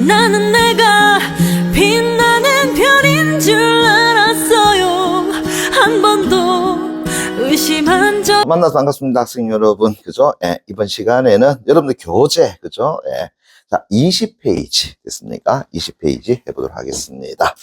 나는 내가 빛나는 별인 줄 알았어요. 한 번도 의심한 적. 만나서 반갑습니다, 학생 여러분. 그죠? 예, 이번 시간에는 여러분들 교재, 그죠? 예. 자, 20페이지 됐습니까? 20페이지 해보도록 하겠습니다.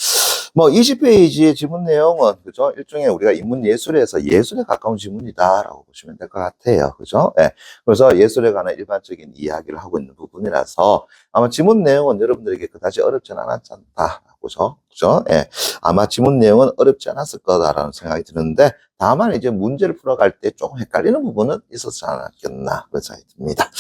뭐 20페이지의 지문 내용은 그죠? 일종의 우리가 인문 예술에서 예술에 가까운 지문이다라고 보시면 될 것 같아요. 그죠? 예. 그래서 예술에 관한 일반적인 이야기를 하고 있는 부분이라서 아마 지문 내용은 여러분들에게 그다지 어렵진 않았지 않다라고죠. 그죠? 예. 아마 지문 내용은 어렵지 않았을 거다라는 생각이 드는데 다만 이제 문제를 풀어갈 때 조금 헷갈리는 부분은 있었지 않았겠나 그런 생각이 듭니다.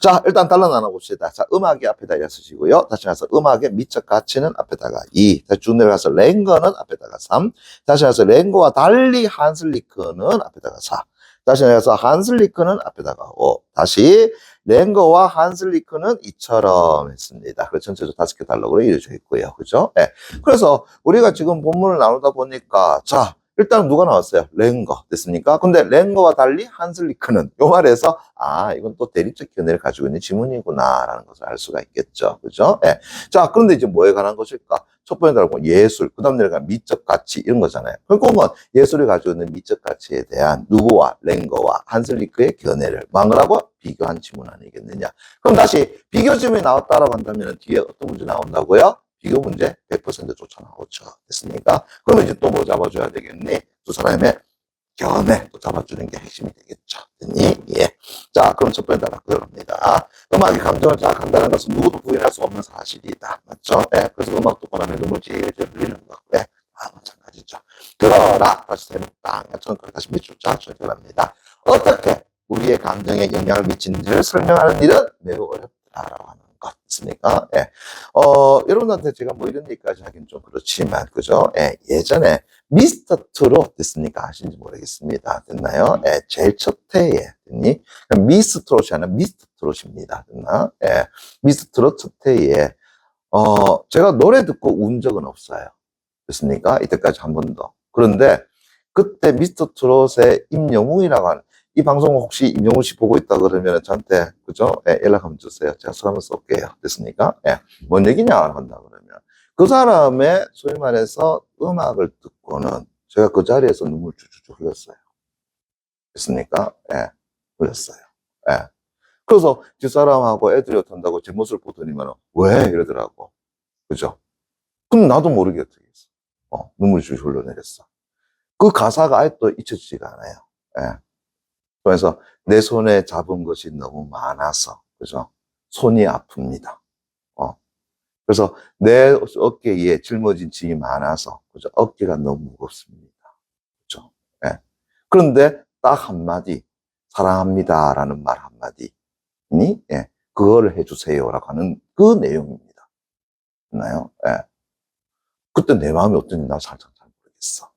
자, 일단 달러 나눠봅시다. 자, 음악이 앞에다 1 쓰시고요. 다시 가서 음악의 미적 가치는 앞에다가 2. 다시 쭉 내려가서 랭거는 앞에다가 3. 다시 가서 랭거와 달리 한슬리크는 앞에다가 4. 다시 내려가서 한슬리크는 앞에다가 5. 다시 랭거와 한슬리크는 이처럼 했습니다. 그래서 전체적으로 5개 달러로 이루어져 있고요. 그죠? 네. 그래서 우리가 지금 본문을 나누다 보니까 자, 일단 누가 나왔어요? 랭거 됐습니까? 근데 랭거와 달리 한슬리크는 요 말에서 아 이건 또 대립적 견해를 가지고 있는 지문이구나 라는 것을 알 수가 있겠죠. 그죠? 예. 자 그런데 이제 뭐에 관한 것일까? 첫 번째 달고 예술, 그 다음 내려가 미적 가치 이런 거잖아요. 그러면 예술이 가지고 있는 미적 가치에 대한 누구와 랭거와 한슬리크의 견해를 뭐라고? 비교한 지문 아니겠느냐. 그럼 다시 비교 지문이 나왔다라고 한다면 뒤에 어떤 문제 나온다고요? 비교 문제 100% 쫓아나오죠. 됐습니까? 그러면 이제 또 뭐 잡아줘야 되겠니? 두 사람의 견해 또 잡아주는 게 핵심이 되겠죠. 됐니? 예. 자, 그럼 첫 번째 단락 들어갑니다. 음악이 감정을 자극한다는 것은 누구도 부인할 수 없는 사실이다. 맞죠? 예. 그래서 음악 듣고 나면 눈물 질질 흘리는 거. 예. 아, 마찬가지죠. 그러나, 다시 세목당, 다시 밑줄 쫙 들어갑니다. 어떻게 우리의 감정에 영향을 미치는지를 설명하는 일은 매우 어렵다라고 하는 것. 있습니까? 예. 여러분한테 제가 뭐 이런 얘기까지 하긴 좀 그렇지만, 그죠? 예. 예전에 미스터 트롯 됐습니까? 아시는지 모르겠습니다. 됐나요? 예. 제일 첫 해에, 됐니? 미스터 트롯이 아니라 미스터 트롯입니다. 됐나? 예. 미스터 트롯 첫 해에, 제가 노래 듣고 운 적은 없어요. 됐습니까? 이때까지 한 번도. 그런데, 그때 미스터 트롯의 임영웅이라고 하는 이 방송 혹시 임영웅 씨 보고 있다 그러면 저한테 그죠? 예, 연락 한번 주세요. 제가 술 한번 쏠게요. 됐습니까? 예. 뭔 얘기냐 한다 그러면 그 사람의 소위 말해서 음악을 듣고는 제가 그 자리에서 눈물 주주주 흘렸어요. 됐습니까? 예. 흘렸어요. 예. 그래서 뒷사람하고 애들이 어떤다고 제 모습을 보더니만 왜 이러더라고. 그죠? 그럼 나도 모르게 어떻게 했어. 눈물 주주 흘러내렸어. 그 가사가 아예 또 잊혀지지가 않아요. 예. 그래서 내 손에 잡은 것이 너무 많아서, 그죠? 손이 아픕니다. 그래서 내 어깨에 짊어진 짐이 많아서, 그죠? 어깨가 너무 무겁습니다. 그죠? 예. 그런데 딱 한마디, 사랑합니다라는 말 한마디니, 예. 그거를 해주세요라고 하는 그 내용입니다. 됐나요? 예. 그때 내 마음이 어떤지 나 살짝 잘 모르겠어.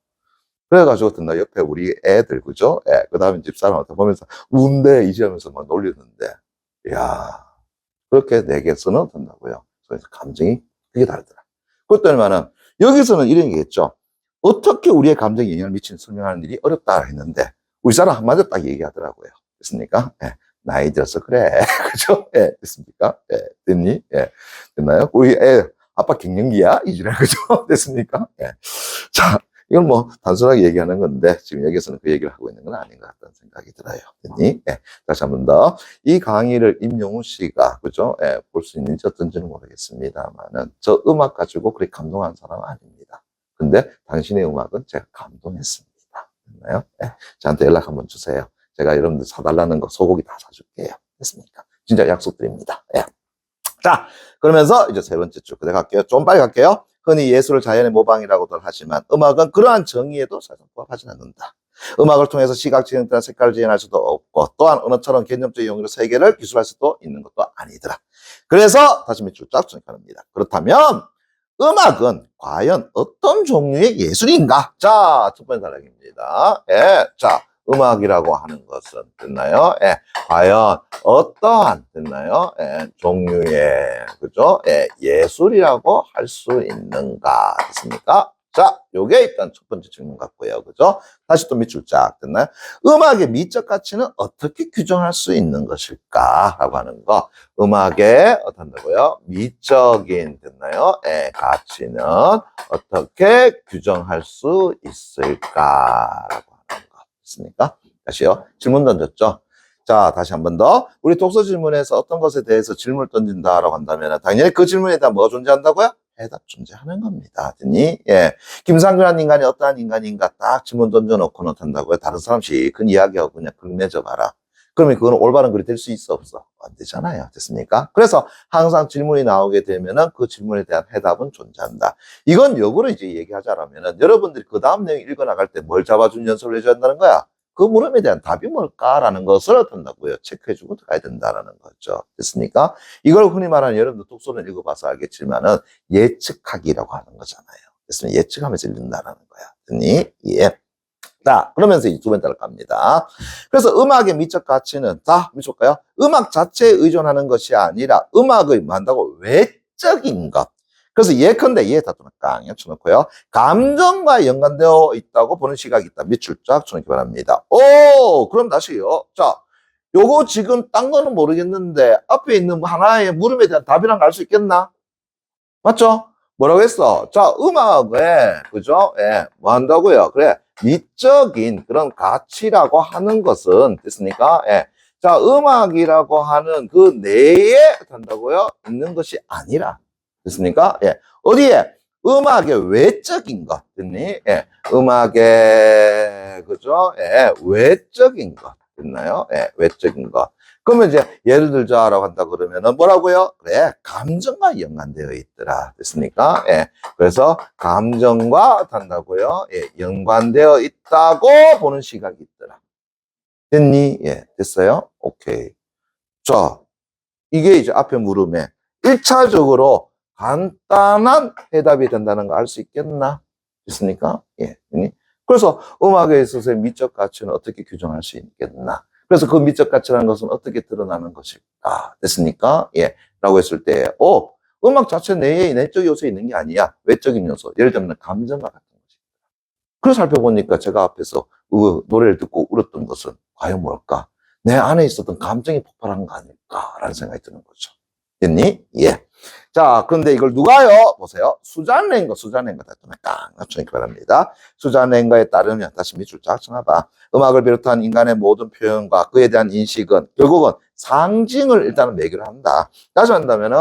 그래가지고 든다 옆에 우리 애들 그죠? 예, 그 다음에 집사람한테 보면서 운대 이지하면서 막 놀리는데 이야 그렇게 내게서는 된다고요. 그래서 감정이 되게 다르더라. 그랬더니만은 여기서는 이런 얘기겠죠. 어떻게 우리의 감정에 영향을 미치는 설명하는 일이 어렵다 했는데 우리 사람 한마디 딱 얘기하더라고요. 됐습니까? 예, 나이 들어서 그래. 그죠? 예, 됐습니까? 예, 됐니? 예, 됐나요? 우리 애 아빠 갱년기야? 이지랄 그죠? 됐습니까? 예. 자. 이건 뭐 단순하게 얘기하는 건데 지금 여기서는 그 얘기를 하고 있는 건 아닌 것 같다는 생각이 들어요. 됐니? 예. 다시 한 번 더. 이 강의를 임영웅 씨가 그죠? 예, 볼 수 있는지 어떤지는 모르겠습니다만은 저 음악 가지고 그렇게 감동한 사람은 아닙니다. 근데 당신의 음악은 제가 감동했습니다. 됐나요? 예. 저한테 연락 한번 주세요. 제가 여러분들 사달라는 거 소고기 다 사줄게요. 됐습니까? 진짜 약속드립니다. 예. 자, 그러면서 이제 세 번째 쭉 그래 갈게요. 좀 빨리 갈게요. 흔히 예술을 자연의 모방이라고들 하지만 음악은 그러한 정의에도 사실 부합하지 않는다. 음악을 통해서 시각 재현이나 색깔을 재현할 수도 없고 또한 언어처럼 개념적 용어로 세계를 기술할 수도 있는 것도 아니더라. 그래서 다시 밑줄 쫙 정립합니다. 그렇다면 음악은 과연 어떤 종류의 예술인가? 자, 첫 번째 단락입니다. 예, 자, 음악이라고 하는 것은 됐나요? 예, 과연 어떠한 됐나요? 예, 종류의 그죠? 예, 예술이라고 할 수 있는가? 됐습니까? 자, 요게 일단 첫 번째 질문 같고요. 그죠? 다시 또 밑줄 쫙 됐나요? 음악의 미적 가치는 어떻게 규정할 수 있는 것일까? 라고 하는 거. 음악의, 어떤다고요? 미적인, 됐나요? 예, 가치는 어떻게 규정할 수 있을까? 라고 하는 거. 됐습니까? 다시요. 질문 던졌죠? 자, 다시 한 번 더. 우리 독서 질문에서 어떤 것에 대해서 질문을 던진다라고 한다면 당연히 그 질문에 대한 뭐가 존재한다고요? 해답 존재하는 겁니다. 됐니? 예. 김상규라는 인간이 어떠한 인간인가 딱 질문 던져놓고 놓던다고요. 다른 사람씩 그 이야기하고 그냥 긁매져 봐라. 그러면 그건 올바른 글이 될 수 있어 없어? 안 되잖아요. 됐습니까? 그래서 항상 질문이 나오게 되면은 그 질문에 대한 해답은 존재한다. 이건 역으로 이제 얘기하자면은 여러분들이 그 다음 내용 읽어나갈 때 뭘 잡아준 연습을 해줘야 한다는 거야? 그 물음에 대한 답이 뭘까라는 것을 어떤다고요? 체크해주고 가야 된다라는 거죠. 됐습니까? 이걸 흔히 말하는 여러분들 독서는 읽어봐서 알겠지만은 예측하기라고 하는 거잖아요. 됐습니까? 예측하면서 읽는다라는 거야. 됐니? 예. 자, 그러면서 이제 두 번째로 갑니다. 그래서 음악의 미적 가치는, 자, 미쳐볼까요? 음악 자체에 의존하는 것이 아니라 음악의 뭐 한다고? 외적인 것. 그래서 예컨대 이해 다투는 깡 쳐놓고요. 감정과 연관되어 있다고 보는 시각이 있다. 밑줄 쫙 쳐놓기 바랍니다. 오, 그럼 다시요. 자, 요거 지금 딴 거는 모르겠는데 앞에 있는 하나의 물음에 대한 답이란 거 알 수 있겠나? 맞죠? 뭐라고 했어? 자, 음악에, 그죠? 예, 뭐 한다고요? 그래, 미적인 그런 가치라고 하는 것은, 됐습니까? 예. 자, 음악이라고 하는 그 내에 한다고요? 있는 것이 아니라, 됐습니까? 예. 어디에? 음악의 외적인 것, 됐니? 예. 음악의, 그죠? 예, 외적인 것, 됐나요? 예, 외적인 것. 그러면 이제 예를 들자라고 한다 그러면은 뭐라고요? 그래, 감정과 연관되어 있더라. 됐습니까? 예. 그래서 감정과 한다고요? 예, 연관되어 있다고 보는 시각이 있더라. 됐니? 예, 됐어요? 오케이. 자, 이게 이제 앞에 물음에 1차적으로 간단한 해답이 된다는 거 알 수 있겠나? 됐습니까? 예. 됐니? 그래서 음악에 있어서의 미적 가치는 어떻게 규정할 수 있겠나? 그래서 그 미적 가치라는 것은 어떻게 드러나는 것일까? 됐습니까? 예. 라고 했을 때, 음악 자체 내에 내적 요소에 있는 게 아니야. 외적인 요소. 예를 들면 감정과 같은 것이. 그래서 살펴보니까 제가 앞에서 노래를 듣고 울었던 것은 과연 뭘까? 내 안에 있었던 감정이 폭발한 거 아닐까라는 생각이 드는 거죠. 됐니? 예. 자, 그런데 이걸 누가요? 보세요. 수잔 랭거 딱 맞추기 바랍니다. 수잔 랭거에 따르면, 다시 밑줄 쫙 쳐놔봐. 음악을 비롯한 인간의 모든 표현과 그에 대한 인식은 결국은 상징을 일단은 매개로 한다. 다시 한다면은,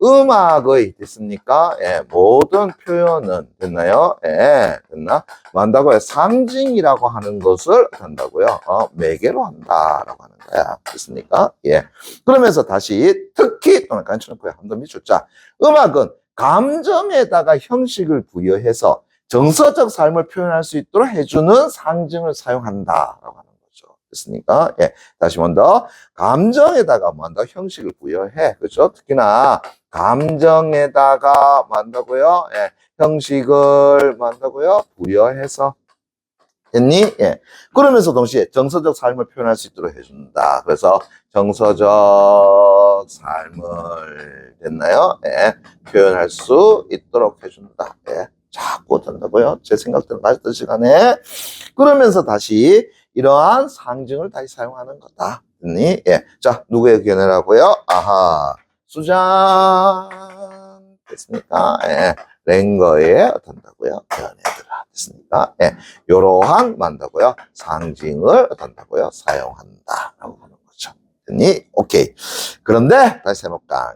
음악의, 됐습니까? 예, 모든 표현은, 됐나요? 예, 됐나? 뭐 한다고요? 상징이라고 하는 것을 한다고요? 매개로 한다라고 하는 거야. 됐습니까? 예. 그러면서 다시, 특히, 또는 간추놓고요. 한 번 밑줄 자. 음악은 감정에다가 형식을 부여해서 정서적 삶을 표현할 수 있도록 해주는 상징을 사용한다라고 하는 거죠. 됐습니까? 예. 다시 먼저 감정에다가 뭐 한다? 형식을 부여해. 그렇죠? 특히나 감정에다가 뭐 한다고요? 예. 형식을 뭐 한다고요? 부여해서 됐니? 예. 그러면서 동시에 정서적 삶을 표현할 수 있도록 해준다. 그래서 정서적 삶을 됐나요? 예. 표현할 수 있도록 해준다. 예. 자꾸 된다고요? 제 생각대로 맞았던 시간에. 그러면서 다시 이러한 상징을 다시 사용하는 거다. 됐니? 예. 자, 누구의 견해라고요? 아하. 수잔. 됐습니까? 예. 랭거의 어떤다고요? 견해들아. 됐습니까? 예. 요러한 만다고요? 상징을 어떤다고요? 사용한다라고 하는 거죠. 됐니? 오케이. 그런데 다시 해볼까?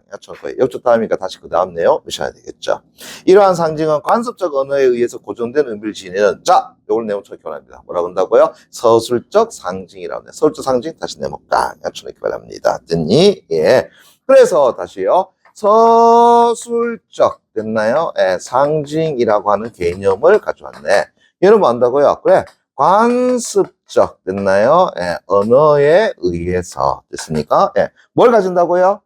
역조 다음이니까 다시 그 다음 내용 미셔야 되겠죠. 이러한 상징은 관습적 언어에 의해서 고정된 의미를 지니는 자, 요걸 내용 적용합니다. 뭐라고 한다고요? 서술적 상징이라고 해요. 서술적 상징 다시 내볼까? 약쳐놓기 바랍니다. 됐니? 예. 그래서 다시요. 서술적 됐나요? 예, 상징이라고 하는 개념을 가져왔네. 얘는 뭐 한다고요? 그래, 관습적 됐나요? 예, 언어에 의해서 됐습니까? 예, 뭘 가진다고요?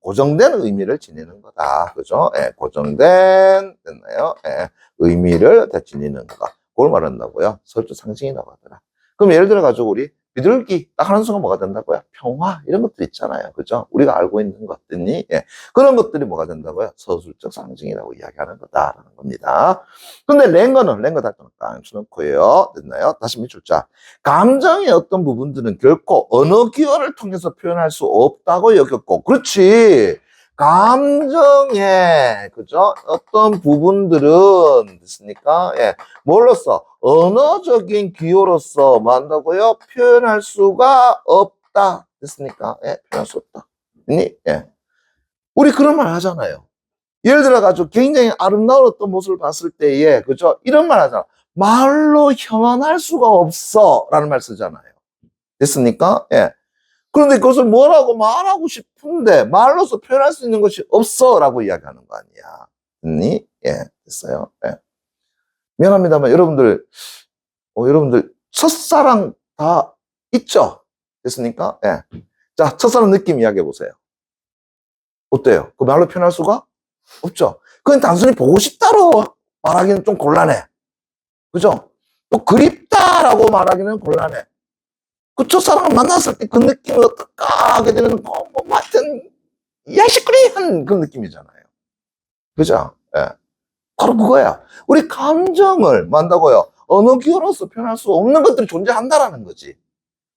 고정된 의미를 지니는 거다. 그죠? 예, 고정된 됐나요? 예, 의미를 지니는 거. 그걸 말한다고요. 서술적 상징이라고 하더라. 그럼 예를 들어 가지고 우리 비둘기 딱 하는 순간 뭐가 된다고요? 평화 이런 것들 있잖아요. 그죠? 우리가 알고 있는 것들이 예. 그런 것들이 뭐가 된다고요? 서술적 상징이라고 이야기하는 거다라는 겁니다. 근데 랭거 닫고 깡쳐놓고요. 됐나요? 다시 밑줄 자. 감정의 어떤 부분들은 결코 언어 기호를 통해서 표현할 수 없다고 여겼고, 그렇지. 감정의 그죠? 어떤 부분들은 됐습니까? 예. 뭘로써? 언어적인 기호로서 뭐 한다고요? 표현할 수가 없다. 됐습니까? 예, 표현할 수 없다. 예. 우리 그런 말 하잖아요. 예를 들어가지고 굉장히 아름다운 어떤 모습을 봤을 때에, 그죠? 이런 말 하잖아. 말로 형언할 수가 없어. 라는 말 쓰잖아요. 됐습니까? 예. 그런데 그것을 뭐라고 말하고 싶은데 말로서 표현할 수 있는 것이 없어. 라고 이야기하는 거 아니야. 됐니? 예, 됐어요. 예. 미안합니다만 여러분들 첫사랑 다 있죠? 됐습니까? 예. 자, 첫사랑 느낌 이야기해 보세요. 어때요? 그 말로 표현할 수가 없죠? 그건 단순히 보고 싶다로 말하기는 좀 곤란해. 그죠? 또 그립다라고 말하기는 곤란해. 그 첫사랑을 만났을 때 그 느낌이 어떨까 하게 되는 하여튼 야시꾸리한 그런 느낌이잖아요. 그죠? 예. 바로 그거야. 우리 감정을 만다고요. 언어 기호로서 표현할 수 없는 것들이 존재한다라는 거지.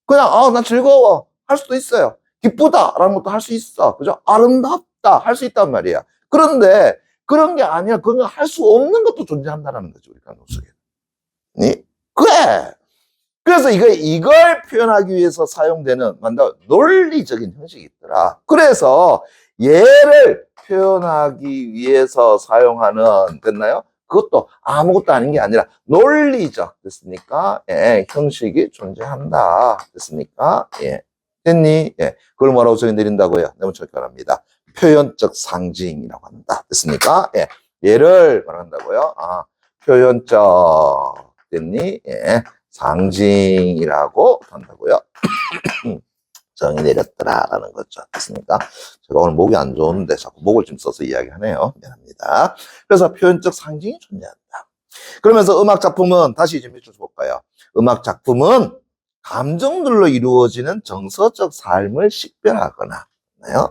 그냥 나 즐거워 할 수도 있어요. 기쁘다라는 것도 할 수 있어. 그죠? 아름답다 할 수 있단 말이야. 그런데 그런 게 아니라 그런 거 할 수 없는 것도 존재한다라는 거지. 우리 감정 속에. 그래. 그래서 이걸 표현하기 위해서 사용되는 논리적인 형식이 있더라. 그래서 얘를 표현하기 위해서 사용하는, 됐나요? 그것도 아무것도 아닌 게 아니라 논리적, 됐습니까? 예, 형식이 존재한다. 됐습니까? 예. 됐니? 예. 그걸 뭐라고 적어 내린다고요? 너무 적절합니다. 표현적 상징이라고 한다. 됐습니까? 예. 얘를 뭐라고 한다고요? 표현적, 됐니? 예. 상징이라고 한다고요. 정의 내렸더라라는 거죠. 됐습니까? 제가 오늘 목이 안 좋은데 자꾸 목을 좀 써서 이야기하네요. 미안합니다. 그래서 표현적 상징이 존재한다. 그러면서 음악 작품은 다시 좀 밑줄 볼까요? 음악 작품은 감정들로 이루어지는 정서적 삶을 식별하거나,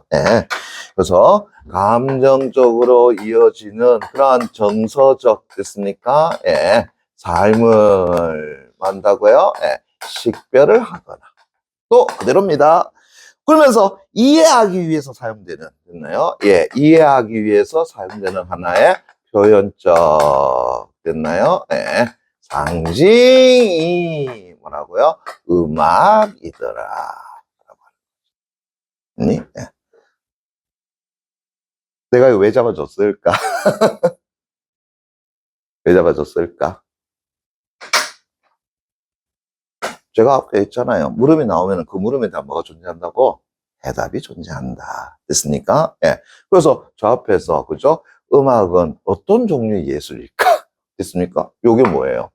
네. 그래서 감정적으로 이어지는 그러한 정서적, 됐습니까? 예. 삶을 만다고요? 예. 식별을 하거나. 또 그대로입니다. 그러면서 이해하기 위해서 사용되는, 됐나요? 예, 이해하기 위해서 사용되는 하나의 표현적, 됐나요? 예, 상징이 뭐라고요? 음악이더라. 예. 내가 이거 왜 잡아줬을까? 왜 잡아줬을까? 제가 아까 했잖아요. 물음이 나오면 그 물음에 대한 뭐가 존재한다고? 해답이 존재한다. 됐습니까? 예. 그래서 저 앞에서, 그죠? 음악은 어떤 종류의 예술일까? 됐습니까? 요게 뭐예요?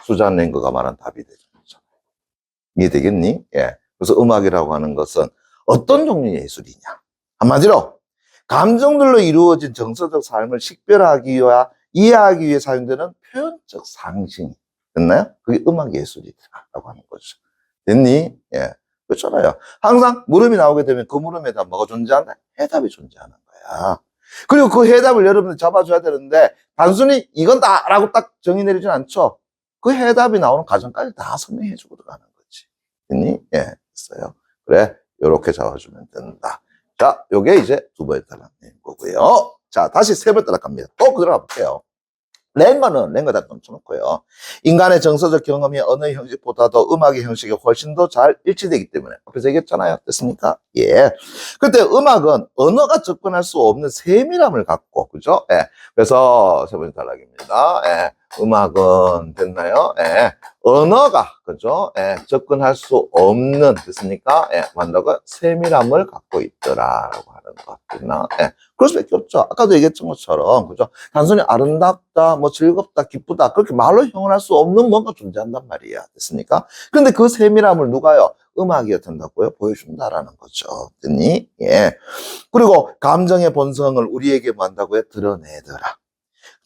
수잔 랭거가 말한 답이 되죠. 이해되겠니? 예. 그래서 음악이라고 하는 것은 어떤 종류의 예술이냐? 한마디로, 감정들로 이루어진 정서적 삶을 식별하기와 이해하기 위해 사용되는 표현적 상징. 됐나요? 그게 음악 예술이라고 하는 거죠. 됐니? 예. 그렇잖아요. 항상 물음이 나오게 되면 그 물음에 다 뭐가 존재한다? 해답이 존재하는 거야. 그리고 그 해답을 여러분들 잡아줘야 되는데, 단순히 이건 다! 라고 딱 정의 내리진 않죠? 그 해답이 나오는 과정까지 다 설명해 주고 들어가는 거지. 됐니? 예. 됐어요. 그래. 요렇게 잡아주면 된다. 자, 요게 이제 두 번째 단락인 거고요. 자, 다시 세 번째 단락 갑니다. 또 들어가 볼게요. 랭거 다 던져놓고요. 인간의 정서적 경험이 언어의 형식보다도 음악의 형식이 훨씬 더 잘 일치되기 때문에. 앞에서 얘기했잖아요. 됐습니까? 예. 근데 음악은 언어가 접근할 수 없는 세밀함을 갖고, 그죠? 예. 그래서 세 번째 단락입니다. 예. 음악은, 됐나요? 예. 언어가, 그죠? 예. 접근할 수 없는, 됐습니까? 예. 만다고 세밀함을 갖고 있더라라고 하는 것. 됐나? 예. 그럴 수밖에 없죠. 아까도 얘기했던 것처럼, 그죠? 단순히 아름답다, 뭐 즐겁다, 기쁘다, 그렇게 말로 형언할 수 없는 뭔가 존재한단 말이야. 됐습니까? 그런데 그 세밀함을 누가요? 음악이 어떤다고요? 보여준다라는 거죠. 됐니? 예. 그리고 감정의 본성을 우리에게 뭐 한다고요? 드러내더라.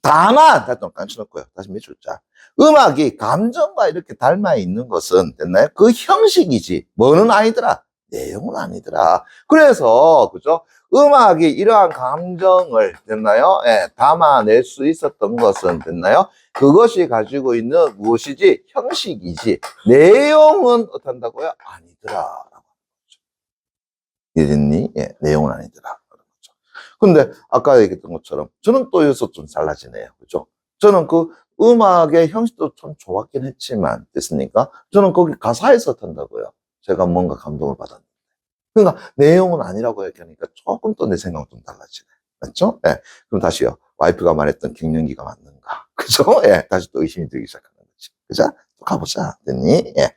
다만, 다시 또 깡쳐놓고요. 다시 몇 줄자. 음악이 감정과 이렇게 닮아 있는 것은, 됐나요? 그 형식이지. 뭐는 아니더라. 내용은 아니더라. 그래서, 그죠? 음악이 이러한 감정을, 됐나요? 예, 담아낼 수 있었던 것은, 됐나요? 그것이 가지고 있는 무엇이지? 형식이지. 내용은 어떻다고요? 아니더라. 라고 이랬니? 예, 내용은 아니더라. 근데 아까 얘기했던 것처럼 저는 또 여기서 좀 달라지네요. 그죠? 저는 그 음악의 형식도 참 좋았긴 했지만, 됐습니까? 저는 거기 가사에서 탄다고요. 제가 뭔가 감동을 받았는데. 그러니까 내용은 아니라고 얘기하니까 조금 또 내 생각은 좀 달라지네. 맞죠? 예. 그럼 다시요. 와이프가 말했던 갱년기가 맞는가? 그죠? 예. 다시 또 의심이 들기 시작하는 거지. 그죠? 또 가보자. 됐니? 예.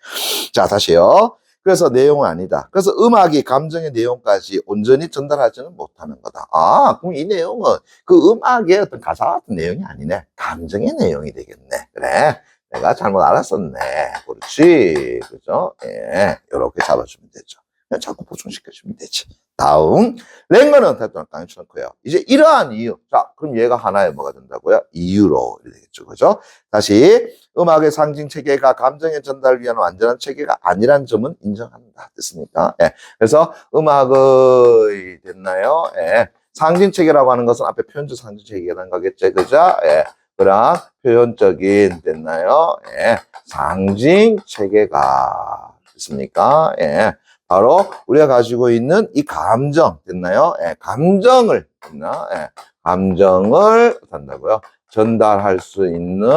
자, 다시요. 그래서 내용은 아니다. 그래서 음악이 감정의 내용까지 온전히 전달하지는 못하는 거다. 아, 그럼 이 내용은 그 음악의 어떤 가사 같은 내용이 아니네. 감정의 내용이 되겠네. 그래. 내가 잘못 알았었네. 그렇지. 그죠? 예. 이렇게 잡아주면 되죠. 그냥 자꾸 보충시켜주면 되지. 다음. 랭거는 대통령 깡쳐놓고요. 이제 이러한 이유. 자, 그럼 얘가 하나의 뭐가 된다고요? 이유로. 이렇게 되겠죠. 그죠? 다시. 음악의 상징 체계가 감정의 전달을 위한 완전한 체계가 아니란 점은 인정한다. 됐습니까? 예. 그래서 음악의 됐나요? 예. 상징 체계라고 하는 것은 앞에 표현적 상징 체계라는 거겠죠. 그죠? 예. 그런 표현적인 됐나요? 예. 상징 체계가 됐습니까? 예. 바로 우리가 가지고 있는 이 감정 됐나요? 예. 감정을 됐나? 예. 감정을 한다고요. 전달할 수 있는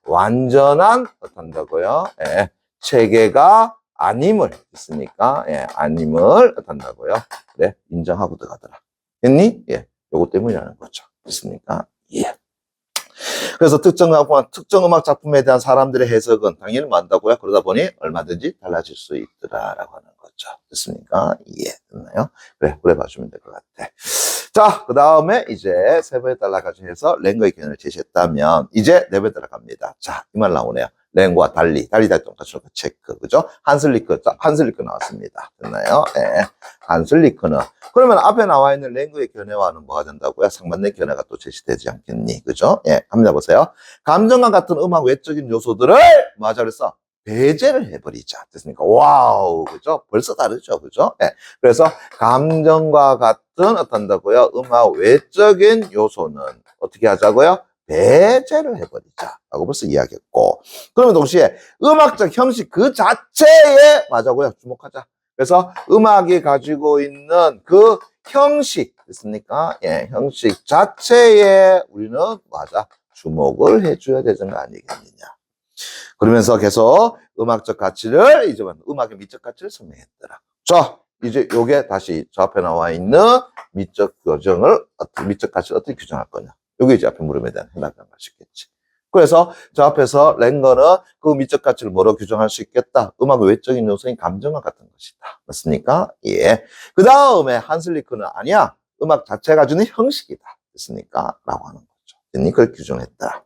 완전한 어떤다고요? 예, 체계가 아님을 있습니까? 예, 아님을 어떤다고요? 그래, 인정하고 들어가더라. 됐니? 예, 요거 때문이라는 거죠. 됐습니까? 예. 그래서 특정 음악 작품에 대한 사람들의 해석은 당연히 많다고요. 그러다 보니 얼마든지 달라질 수 있더라라고 하는 거죠. 됐습니까? 예, 됐나요? 그래 봐주면 될 것 같아. 자, 그 다음에 이제 세 번에 따라가지 해서 랭거의 견해를 제시했다면, 이제 네 번에 따라갑니다. 자, 이 말 나오네요. 랭거와 달리 똑같이 체크, 그죠? 한슬리크 나왔습니다. 됐나요? 예. 한슬리크는. 그러면 앞에 나와 있는 랭거의 견해와는 뭐가 된다고요? 상반된 견해가 또 제시되지 않겠니? 그죠? 예. 한번 해보세요. 감정과 같은 음악 외적인 요소들을 뭐 하자 그랬어? 배제를 해버리자. 됐습니까? 와우. 그죠? 벌써 다르죠? 그죠? 예. 그래서 감정과 같은 어떤다고요? 음악 외적인 요소는 어떻게 하자고요? 배제를 해버리자. 라고 벌써 이야기했고. 그러면 동시에 음악적 형식 그 자체에 맞아고요. 주목하자. 그래서 음악이 가지고 있는 그 형식. 됐습니까? 예. 형식 자체에 우리는 맞아. 주목을 해줘야 되는 거 아니겠느냐. 그러면서 계속 음악적 가치를 이제 음악의 미적 가치를 설명했더라. 자, 이제 요게 다시 저 앞에 나와 있는 미적 가치를 어떻게 규정할 거냐. 요게 이제 앞에 물음에 대한 해답이 안 갈 수 있겠지. 그래서 저 앞에서 랭거는 그 미적 가치를 뭐로 규정할 수 있겠다. 음악의 외적인 요소인 감정과 같은 것이다. 맞습니까? 예. 그 다음에 한슬리크는 아니야. 음악 자체가 주는 형식이다. 됐습니까? 라고 하는 거죠. 됐니? 그걸 규정했다.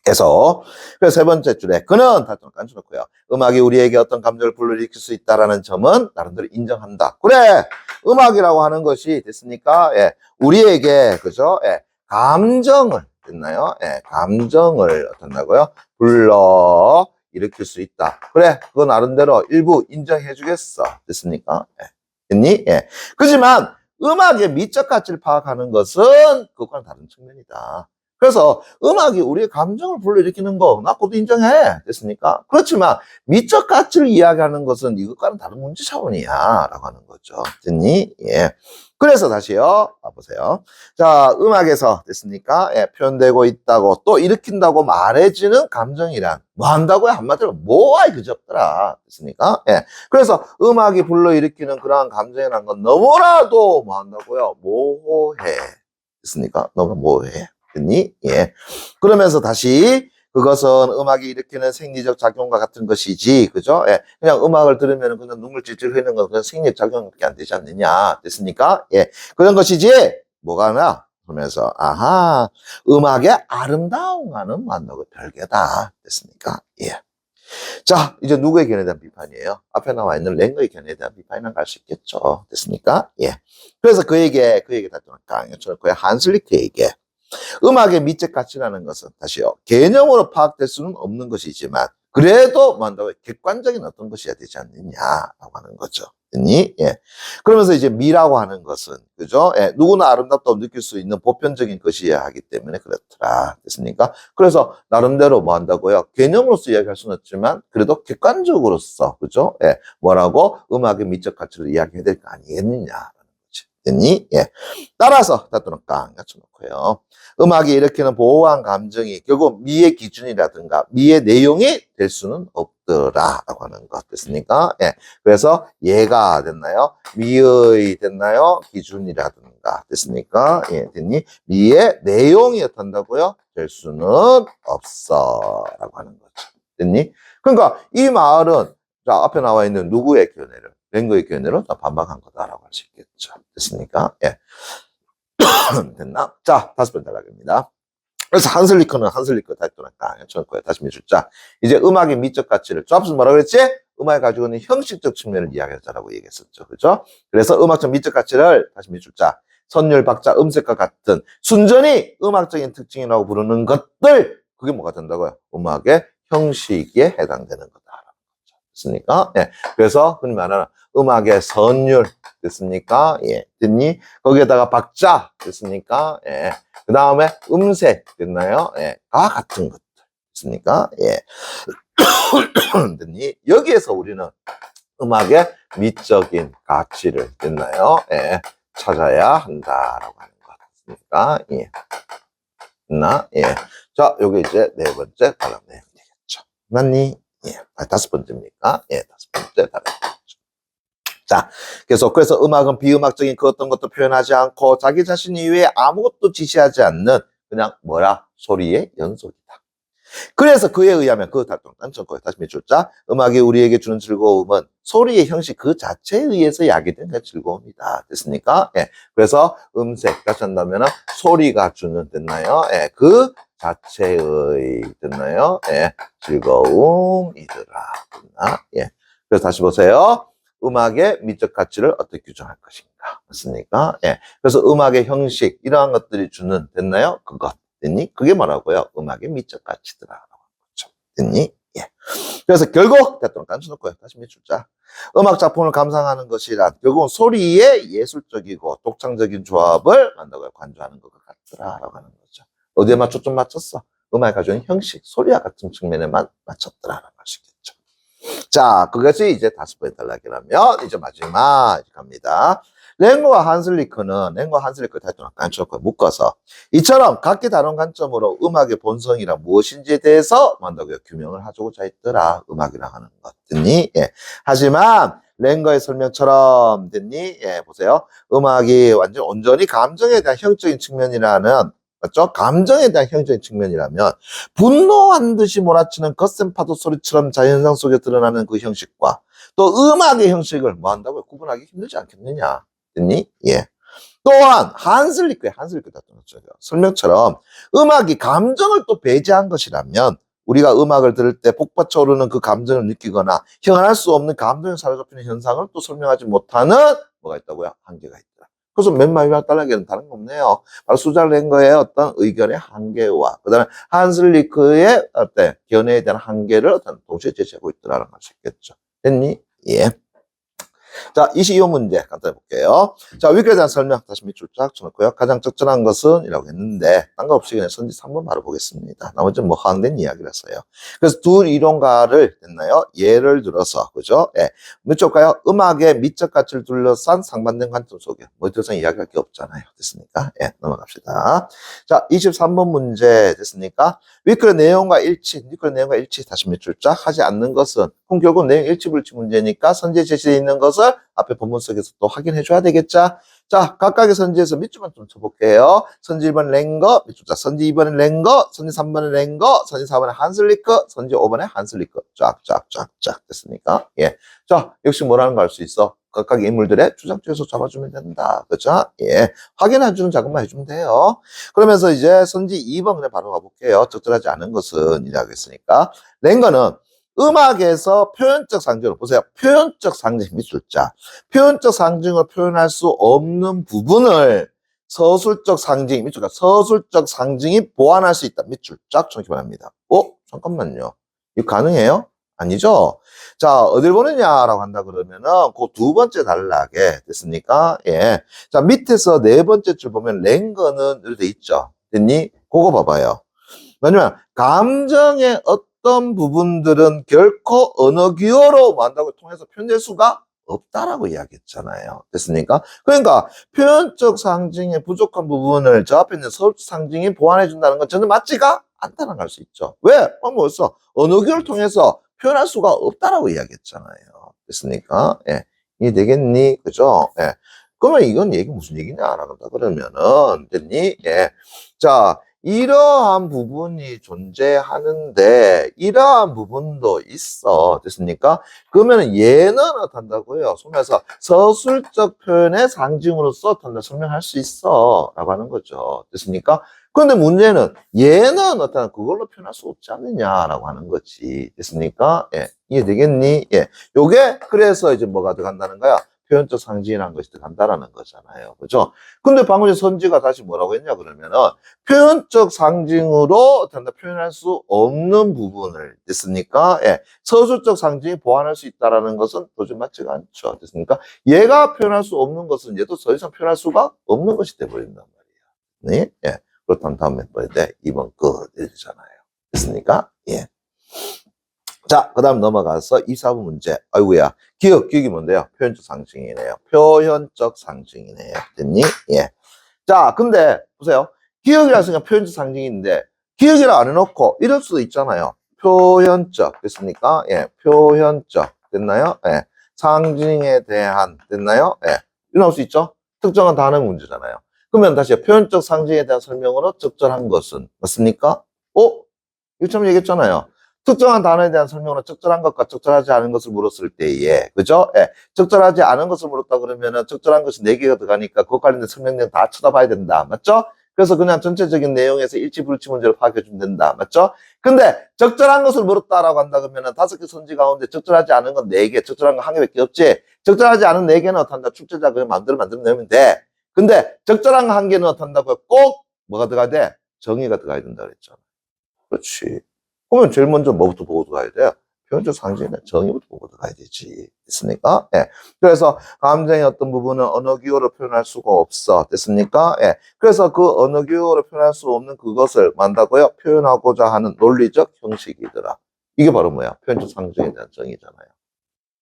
그래서 세 번째 줄에 그는 다좀 깐쳐놓고요. 음악이 우리에게 어떤 감정을 불러일으킬 수 있다라는 점은 나름대로 인정한다. 그래, 음악이라고 하는 것이 됐습니까? 예, 우리에게 그죠? 예, 감정을 됐나요? 예, 감정을 어떤다고요? 불러 일으킬 수 있다. 그래, 그거 나름대로 일부 인정해주겠어. 됐습니까? 예, 됐니? 예. 그렇지만 음악의 미적 가치를 파악하는 것은 그것과는 다른 측면이다. 그래서 음악이 우리의 감정을 불러일으키는 거 나고도 인정해. 됐습니까? 그렇지만 미적 가치를 이야기하는 것은 이것과는 다른 문제 차원이야 라고 하는 거죠. 됐니? 예. 그래서 다시요. 봐보세요. 자, 음악에서 됐습니까? 예, 표현되고 있다고 또 일으킨다고 말해지는 감정이란 뭐 한다고요? 한마디로 뭐가 그저없더라. 됐습니까? 예. 그래서 음악이 불러일으키는 그러한 감정이란 건 너무나도 뭐 한다고요? 모호해. 됐습니까? 너무 모호해. 됐니? 예. 그러면서 다시 그것은 음악이 일으키는 생리적 작용과 같은 것이지, 그죠? 예. 그냥 음악을 들으면 그냥 눈물 찔찔 흐르는 건 그냥 생리적 작용밖에 안 되지 않느냐. 됐습니까? 예. 그런 것이지, 뭐가 나? 그러면서, 아하, 음악의 아름다움과는 만나고 별개다. 됐습니까? 예. 자, 이제 누구의 견해에 대한 비판이에요? 앞에 나와 있는 랭거의 견해에 대한 비판이랑 갈 수 있겠죠. 됐습니까? 예. 그래서 그에게 다시 강요처럼 그의 한슬리크에게 음악의 미적 가치라는 것은 다시요. 개념으로 파악될 수는 없는 것이지만 그래도 뭐 한다고 객관적인 어떤 것이어야 되지 않느냐라고 하는 거죠. 예. 그러면서 이제 미라고 하는 것은 그죠? 예. 누구나 아름답다고 느낄 수 있는 보편적인 것이어야 하기 때문에 그렇더라. 됐습니까? 그래서 나름대로 뭐 한다고요? 개념으로서 이야기할 수는 없지만 그래도 객관적으로서 그죠? 예. 뭐라고 음악의 미적 가치를 이야기해야 될 거 아니겠느냐. 됐니? 예. 따라서 따뜻한 깡 갖춰놓고요. 음악이 일으키는 보호한 감정이 결국 미의 기준이라든가 미의 내용이 될 수는 없더라라고 하는 것 됐습니까? 예. 그래서 얘가 됐나요? 미의 됐나요? 기준이라든가 됐습니까? 예. 됐니? 미의 내용이 어떤다고요? 될 수는 없어라고 하는 거죠. 됐니? 그러니까 이 말은 자 앞에 나와 있는 누구의 견해를 랭거의 견해로 반박한 거다라고 할 수 있겠죠. 됐습니까? 예. 됐나? 자, 5번 단락입니다. 그래서 한슬리커는 한슬리커 다시 또나까 쳐놓고요. 다시 미술자. 이제 음악의 미적 가치를 잡스 뭐라고 그랬지? 음악이 가지고 있는 형식적 측면을 이야기하자라고 얘기했었죠. 그죠? 그래서 음악적 미적 가치를 다시 미술자. 선율, 박자, 음색과 같은 순전히 음악적인 특징이라고 부르는 것들 그게 뭐가 된다고요? 음악의 형식에 해당되는 거다. 됐습니까? 예. 그래서 흔히 말하는 음악의 선율 됐습니까? 예. 됐니? 거기에다가 박자 됐습니까? 예. 그 다음에 음색 됐나요? 예. 가 같은 것들 됐습니까? 예. 됐니? 여기에서 우리는 음악의 미적인 가치를 됐나요? 예. 찾아야 한다라고 하는 것 됐습니까? 예. 됐나? 예. 자, 요게 이제 네 번째 단락 내용이 되겠죠. 맞니? 예, 5번째입니까? 예, 5번째 단락이죠. 자, 그래서 음악은 비음악적인 그 어떤 것도 표현하지 않고 자기 자신 이외에 아무것도 지시하지 않는 그냥 뭐라? 소리의 연속이다. 그래서 그에 의하면 그 단점거에 다시 밑줄자 음악이 우리에게 주는 즐거움은 소리의 형식 그 자체에 의해서 야기된 그 즐거움이다. 됐습니까? 예. 그래서 음색 다시 한다면 소리가 주는 됐나요? 예. 그 자체의 됐나요? 예. 즐거움이더라. 됐나? 예. 그래서 다시 보세요. 음악의 미적 가치를 어떻게 규정할 것인가. 맞습니까? 예. 그래서 음악의 형식 이러한 것들이 주는 됐나요? 그것. 됐니? 그게 뭐라고요? 음악의 미적 가치더라라고 하죠. 됐니? 예. 그래서 결국 대통령 간주놓고요. 다시 밑줄자. 음악 작품을 감상하는 것이란 결국은 소리의 예술적이고 독창적인 조합을 만다고요. 관조하는 것 같더라라고 하는 거죠. 어디에만 초점 맞췄어? 음악이 가지고 있는 형식, 소리와 같은 측면에만 맞췄더라라고 할 수 있겠죠. 자, 그것이 이제 5번의 단락이라면 이제 마지막 갑니다. 랭거와 한슬리크는 랭거와 한슬리크 타이틀을 간추놓고 묶어서 이처럼 각기 다른 관점으로 음악의 본성이란 무엇인지에 대해서 만다고요 규명을 하고자 했더라. 음악이라 하는 것 됐니? 예. 하지만 랭거의 설명처럼 됐니? 예, 보세요. 음악이 완전 온전히 감정에 대한 형적인 측면이라는 맞죠? 감정에 대한 형적인 측면이라면 분노한 듯이 몰아치는 거센 파도 소리처럼 자연상 속에 드러나는 그 형식과 또 음악의 형식을 뭐 한다고요? 구분하기 힘들지 않겠느냐? 됐니? 예. 또한 한슬리크의 설명처럼 음악이 감정을 또 배제한 것이라면 우리가 음악을 들을 때 폭받쳐 오르는 그 감정을 느끼거나 형언할 수 없는 감정에 사로잡히는 현상을 또 설명하지 못하는 뭐가 있다고요? 한계가 있다. 그래서 맨 마지막 단락에는 다른 거 없네요. 바로 수잘랭거의 어떤 의견의 한계와 그 다음에 한슬리크의 어떤 견해에 대한 한계를 어떤 동시에 제시하고 있더라는 걸 수 있겠죠. 됐니? 예. 자, 22번 문제 간단히 볼게요. 자, 위크에 대한 설명 다시 밑줄 쫙 쳐놓고요. 가장 적절한 것은 이라고 했는데 딴 거 없이 그냥 선지 3번 바로 보겠습니다. 나머지는 뭐 허황된 이야기라서요. 그래서 두 이론가를 됐나요? 예를 들어서 그죠? 예. 밑줄가요? 음악의 미적 가치를 둘러싼 상반된 관점 속에 뭐 더 이상 이야기할 게 없잖아요. 됐습니까? 예, 넘어갑시다. 자, 23번 문제 됐습니까? 위크의 내용과 일치 다시 밑줄 쫙 하지 않는 것은 그럼 결국 내용 일치불치 문제니까 선지에 제시되어 있는 것을 앞에 본문 속에서 또 확인해 줘야 되겠죠. 자, 각각의 선지에서 밑줄만 좀 쳐볼게요. 선지 1번 랭거, 밑줄자. 선지 2번은 랭거, 선지 3번은 랭거, 선지 4번은 한슬리크, 선지 5번에 한슬리크. 쫙 됐습니까? 예. 자, 역시 뭐라는 거 알 수 있어? 각각 인물들의 주장주에서 잡아주면 된다. 그렇죠? 예. 확인해주는 작업만 해주면 돼요. 그러면서 이제 선지 2번 그냥 바로 가볼게요. 적절하지 않은 것은 이라고 했으니까. 랭거는 음악에서 표현적 상징을 보세요. 표현적 상징 밑줄자. 표현적 상징을 표현할 수 없는 부분을 서술적 상징, 밑줄 자, 서술적 상징이 보완할 수 있다. 밑줄 쫙 쳐놓기 바랍니다. 잠깐만요. 이거 가능해요? 아니죠? 자, 어딜 보느냐라고 한다 그러면은, 그 두 번째 단락에 됐습니까? 예. 자, 밑에서 네 번째 줄 보면, 랭거는 이렇게 돼 있죠? 됐니? 그거 봐봐요. 왜냐면, 감정의 어떤 부분들은 결코 언어 기호로 뭐 한다고 통해서 표현될 수가 없다라고 이야기했잖아요. 됐습니까? 그러니까, 표현적 상징의 부족한 부분을 저 앞에 있는 서술적 상징이 보완해준다는 건 저는 맞지가 않다는 걸 알 수 있죠. 왜? 뭐였어? 언어 기호를 통해서 표현할 수가 없다라고 이야기했잖아요. 됐습니까? 예. 이해되겠니? 그죠? 예. 그러면 이건 얘기 무슨 얘기냐라고 한다 그러면은, 됐니? 예. 자, 이러한 부분이 존재하는데, 이러한 부분도 있어. 됐습니까? 그러면 얘는 어떻다고요? 소면서 서술적 표현의 상징으로서 어떤다 설명할 수 있어. 라고 하는 거죠. 됐습니까? 그런데 문제는 얘는 어떤 그걸로 표현할 수 없지 않느냐라고 하는 거지. 됐습니까? 예. 이해되겠니? 예. 요게 그래서 이제 뭐가 들어간다는 거야? 표현적 상징이라는 것이 들어간다라는 거잖아요. 그죠? 근데 방금 전에 선지가 다시 뭐라고 했냐 그러면은 표현적 상징으로 어떤 표현할 수 없는 부분을 됐습니까? 예. 서술적 상징이 보완할 수 있다라는 것은 도저히 맞지가 않죠. 됐습니까? 얘가 표현할 수 없는 것은 얘도 더 이상 표현할 수가 없는 것이 돼버린단 말이야. 네? 예. 그렇다면 다음에 뭐야 돼? 2번 끝 이러잖아요. 됐습니까? 예. 자, 그 다음 넘어가서 2, 4번 문제. 아이고야. 기억이 뭔데요? 표현적 상징이네요. 표현적 상징이네요. 됐니? 예. 자, 근데, 보세요. 기억이라 했으니까 표현적 상징인데, 기억이라 안 해놓고, 이럴 수도 있잖아요. 표현적. 됐습니까? 예. 표현적. 됐나요? 예. 상징에 대한. 됐나요? 예. 이럴 수 있죠? 특정한 단어 문제잖아요. 그러면 다시 표현적 상징에 대한 설명으로 적절한 것은 맞습니까? 이거 참 얘기했잖아요. 특정한 단어에 대한 설명으로 적절한 것과 적절하지 않은 것을 물었을 때에, 그죠? 예. 적절하지 않은 것을 물었다 그러면은 적절한 것이 4개가 들어가니까 그것 관련된 설명량 다 쳐다봐야 된다. 맞죠? 그래서 그냥 전체적인 내용에서 일치, 불일치 문제를 파악해주면 된다. 맞죠? 근데 적절한 것을 물었다라고 한다 그러면은 5개 선지 가운데 적절하지 않은 건 4개, 적절한 건 1개밖에 없지. 적절하지 않은 4개는 어떤다? 축제자 그냥 만들어 내면 돼. 근데 적절한 거 1개는 어떤다고요? 꼭 뭐가 들어가야 돼? 정의가 들어가야 된다 그랬잖아. 그렇지. 그러면 제일 먼저 뭐부터 보고 들어가야 돼요? 표현적 상징이나 정의부터 보고 들어가야 되지. 됐습니까? 예. 그래서 감정의 어떤 부분은 언어 기호로 표현할 수가 없어. 됐습니까? 예. 그래서 그 언어 기호로 표현할 수 없는 그것을 만다고요? 표현하고자 하는 논리적 형식이더라. 이게 바로 뭐야? 표현적 상징에 대한 정의잖아요.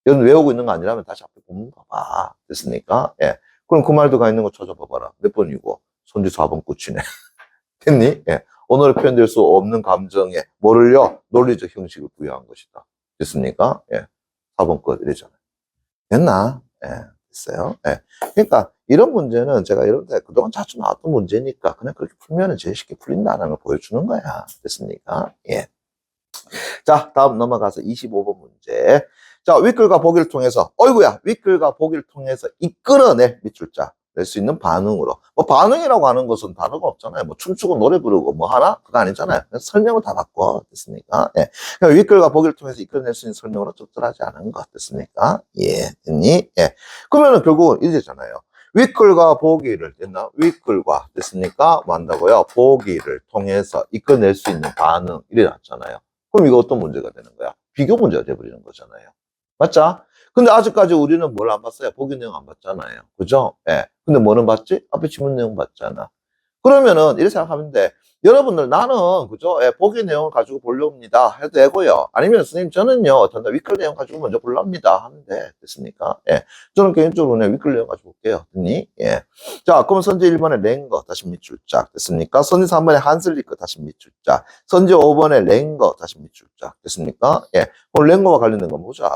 이건 외우고 있는 거 아니라면 다시 앞에 본문 봐봐. 됐습니까? 예. 그럼 그 말 들어가 있는 거 찾아봐봐라. 몇 번이고? 선지 4번 끝이네. 됐니? 예. 언어로 표현될 수 없는 감정에 뭐를요? 논리적 형식을 부여한 것이다. 됐습니까? 예. 4번 끝 이랬잖아요. 됐나? 예. 됐어요. 예. 그러니까 이런 문제는 제가 이런데 그동안 자주 나왔던 문제니까 그냥 그렇게 풀면은 제일 쉽게 풀린다는 걸 보여주는 거야. 됐습니까? 예. 자, 다음 넘어가서 25번 문제. 자, 윗글과 보기를 통해서, 어이구야, 윗글과 보기를 통해서 이끌어낼 밑줄자. 낼 수 있는 반응으로. 뭐 반응이라고 하는 것은 단어가 없잖아요. 뭐 춤추고 노래 부르고 뭐 하나? 그거 아니잖아요. 그래서 설명을 다 바꿔. 됐습니까? 예. 그러니까 윗글과 보기를 통해서 이끌어낼 수 있는 설명으로 적절하지 않은 것. 됐습니까? 예. 됐니? 예. 그러면은 결국은 이제잖아요. 윗글과 보기를 됐나? 윗글과 됐습니까? 뭐 한다고요? 보기를 통해서 이끌어낼 수 있는 반응. 이래 놨잖아요. 그럼 이거 어떤 문제가 되는 거야? 비교 문제가 돼버리는 거잖아요. 맞죠? 근데 아직까지 우리는 뭘 안 봤어요? 보기 내용 안 봤잖아요. 그죠? 예. 근데 뭐는 봤지? 앞에 지문 내용 봤잖아. 그러면은, 이렇게 생각하면 돼. 여러분들, 나는, 그죠? 예, 보기 내용을 가지고 보려옵니다. 해도 되고요. 아니면, 선생님, 저는요, 어떤 윗글 내용 가지고 먼저 보려합니다. 하는데, 됐습니까? 예. 저는 개인적으로 그냥 윗글 내용 가지고 볼게요. 됐니? 예. 자, 그럼 선제 1번에 랭거, 다시 밑줄짝. 됐습니까? 선제 3번에 한슬리크, 다시 밑줄짝. 선제 5번에 랭거, 다시 밑줄짝. 됐습니까? 예. 오늘 랭거와 관련된 거 보자.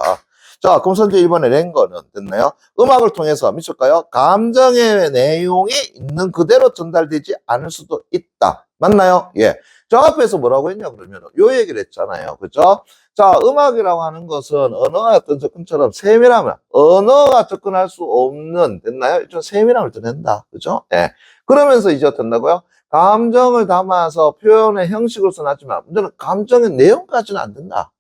자, 그럼 선제 1번의 랭거는 됐나요? 음악을 통해서 미칠까요? 감정의 내용이 있는 그대로 전달되지 않을 수도 있다. 맞나요? 예. 저 앞에서 뭐라고 했냐 그러면 요 얘기를 했잖아요. 그죠? 자, 음악이라고 하는 것은 언어와 어떤 접근처럼 세밀함을 언어가 접근할 수 없는 됐나요? 좀 세밀함을 드낸다. 그죠? 예. 그러면서 이제 어떤다고요? 감정을 담아서 표현의 형식으로서 놨지만 문제는 감정의 내용까지는 안 된다.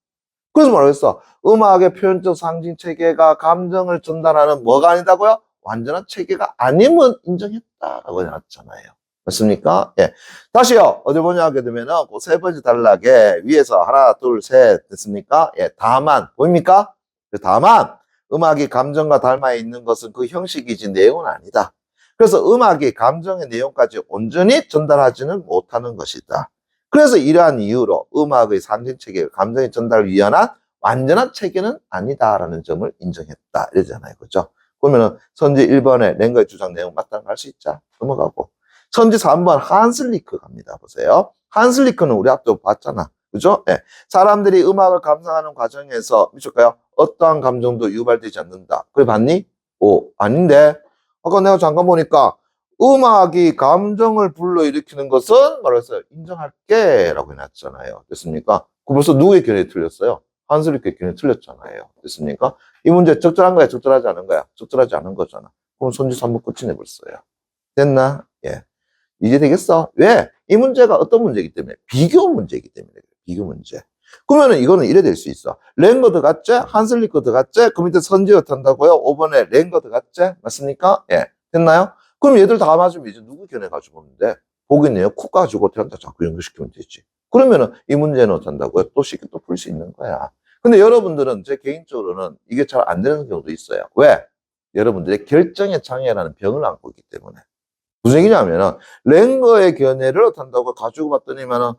그래서 뭐라고 했어? 음악의 표현적 상징 체계가 감정을 전달하는 뭐가 아니다고요? 완전한 체계가 아니면 인정했다라고 해놨잖아요. 맞습니까? 예. 다시요. 어디 보냐 하게 되면은 그 세 번째 단락에 위에서 하나, 둘, 셋 됐습니까? 예. 다만 보입니까? 다만 음악이 감정과 닮아 있는 것은 그 형식이지 내용은 아니다. 그래서 음악이 감정의 내용까지 온전히 전달하지는 못하는 것이다. 그래서 이러한 이유로 음악의 상징 체계가 감정의 전달을 위한 완전한 체계는 아니다라는 점을 인정했다. 이러잖아요. 그죠? 그러면은 선지 1번의 랭거의 주장 내용 맞다는 걸 알 수 있죠? 넘어가고. 선지 3번 한슬리크 갑니다. 보세요. 한슬리크는 우리 앞도 봤잖아. 그죠? 예. 사람들이 음악을 감상하는 과정에서 미칠까요? 어떠한 감정도 유발되지 않는다. 그래 봤니? 오, 아닌데. 아까 내가 잠깐 보니까 음악이 감정을 불러일으키는 것은 말했어요. 인정할게 라고 해놨잖아요. 됐습니까? 그 벌써 누구의 견해에 틀렸어요? 한슬리크의 견해에 틀렸잖아요. 됐습니까? 이 문제 적절한 거야? 적절하지 않은 거야? 적절하지 않은 거잖아. 그럼 선지 3번 끝이 내버렸어요. 됐나? 예. 이제 되겠어? 왜? 이 문제가 어떤 문제이기 때문에? 비교 문제이기 때문에. 비교 문제. 그러면은 이거는 이래 될 수 있어. 랭거드 같지? 한슬리커드 같지? 그 밑에 선지어 탄다고요? 5번에 랭거드 같지? 맞습니까? 예. 됐나요? 그럼 얘들 다 맞으면 이제 누구 견해 가지고 오면 돼? 보겠네요. 코 가지고 태한테 자꾸 연결시키면 되지. 그러면은 이 문제는 어쩐다고요? 또 쉽게 또 풀 수 있는 거야. 근데 여러분들은 제 개인적으로는 이게 잘 안 되는 경우도 있어요. 왜? 여러분들의 결정의 장애라는 병을 안고 있기 때문에. 무슨 얘기냐면은 랭거의 견해를 어떤다고 가지고 봤더니만은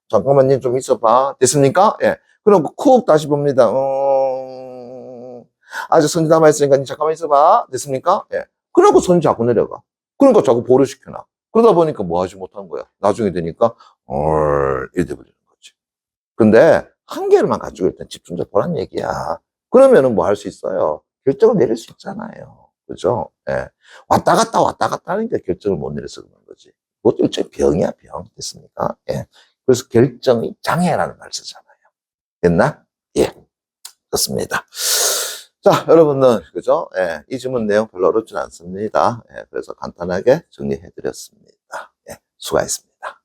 잠깐만요 좀 있어봐 됐습니까? 예. 그럼 쿡 다시 봅니다. 아직 선지 남아있으니까 잠깐만 있어봐 됐습니까? 예. 그러고 선지 자꾸 내려가. 그러니까 자꾸 보류 시켜놔. 그러다 보니까 뭐 하지 못한 거야. 나중에 되니까 이래 버리는 거지. 근데 한 개를만 가지고 일단 집중적으로 보란 얘기야. 그러면은 뭐 할 수 있어요? 결정을 내릴 수 있잖아요. 그죠? 예. 왔다 갔다 하니까 결정을 못 내려서 그런 거지. 그것도 일종의 병이야, 병. 됐습니까? 예. 그래서 결정이 장애라는 말 쓰잖아요. 됐나? 예. 그렇습니다. 자, 여러분들, 그죠? 예. 이 질문 내용 별로 어렵진 않습니다. 예. 그래서 간단하게 정리해 드렸습니다. 예. 수고하셨습니다.